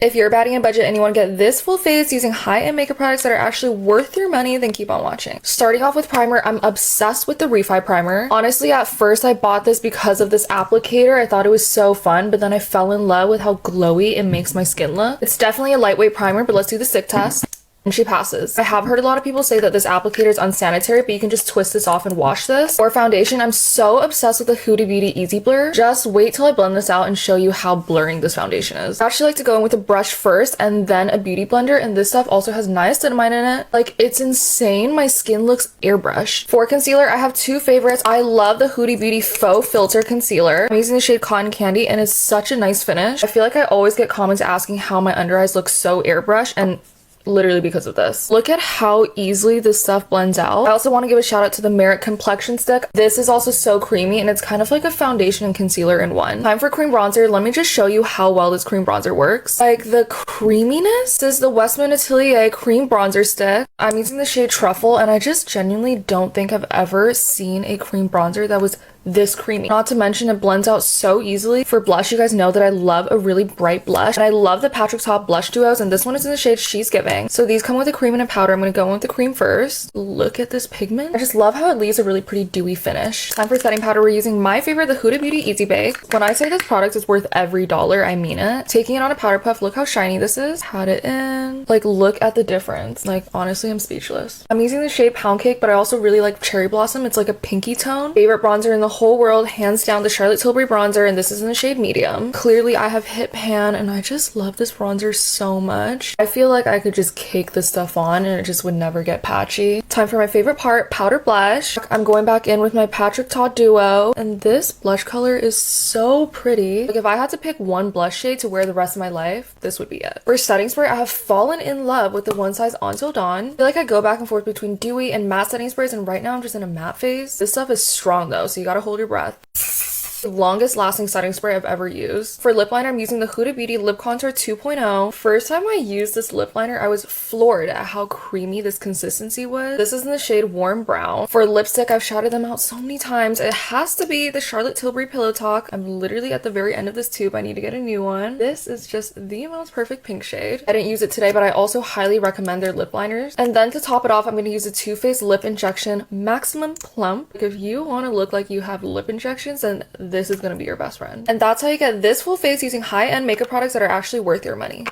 If you're batting a budget and you want to get this full face using high-end makeup products that are actually worth your money, then keep on watching. Starting off with primer, I'm obsessed with the Refi primer. Honestly, at first I bought this because of this applicator. I thought it was so fun, but then I fell in love with how glowy it makes my skin look. It's definitely a lightweight primer, but let's do the stick test. And she passes. I have heard a lot of people say that this applicator is unsanitary, but you can just twist this off and wash this. For foundation, I'm so obsessed with the Huda Beauty Easy Blur. Just wait till I blend this out and show you how blurring this foundation is. I actually like to go in with a brush first and then a beauty blender, and this stuff also has niacinamide in it. Like, it's insane. My skin looks airbrushed. For concealer, I have two favorites. I love the Huda Beauty Faux Filter Concealer. I'm using the shade Cotton Candy, and it's such a nice finish. I feel like I always get comments asking how my under eyes look so airbrushed, and literally because of this. Look at how easily this stuff blends out. I also want to give a shout out to the Merit Complexion Stick. This is also so creamy, and it's kind of like a foundation and concealer in one. Time for cream bronzer. Let me just show you how well this cream bronzer works. Like, the creaminess. This is the Westman Atelier cream bronzer stick. I'm using the shade Truffle, and I just genuinely don't think I've ever seen a cream bronzer that was this creamy. Not to mention, it blends out so easily. For blush, you guys know that I love a really bright blush, and I love the Patrick Ta blush duos, and this one is in the shade She's Giving. So these come with a cream and a powder. I'm gonna go in with the cream first. Look at this pigment. I just love how it leaves a really pretty dewy finish. Time for setting powder. We're using my favorite, the Huda Beauty Easy Bake. When I say this product is worth every dollar, I mean it. Taking it on a powder puff, look how shiny this is. Pat it in. Like, look at the difference. Like, honestly, I'm speechless. I'm using the shade Pound Cake, but I also really like Cherry Blossom. It's like a pinky tone. Favorite bronzer in the whole world, hands down, the Charlotte Tilbury bronzer, and this is in the shade Medium. Clearly, I have hit pan, and I just love this bronzer so much. I feel like I could just cake this stuff on, and it just would never get patchy. Time for my favorite part, powder blush. I'm going back in with my Patrick Ta duo, and this blush color is so pretty. Like, if I had to pick one blush shade to wear the rest of my life, this would be it. For setting spray, I have fallen in love with the One Size Until Dawn. I feel like I go back and forth between dewy and matte setting sprays, and right now I'm just in a matte phase. This stuff is strong though, so you gotta hold your breath. The longest lasting setting spray I've ever used. For lip liner, I'm using the Huda Beauty Lip Contour 2.0. First time I used this lip liner, I was floored at how creamy this consistency was. This is in the shade Warm Brown. For lipstick, I've shouted them out so many times. It has to be the Charlotte Tilbury Pillow Talk. I'm literally at the very end of this tube. I need to get a new one. This is just the most perfect pink shade. I didn't use it today, but I also highly recommend their lip liners. And then to top it off, I'm going to use the Too Faced Lip Injection Maximum Plump. Like, if you want to look like you have lip injections, then this is going to be your best friend. And that's how you get this full face using high-end makeup products that are actually worth your money.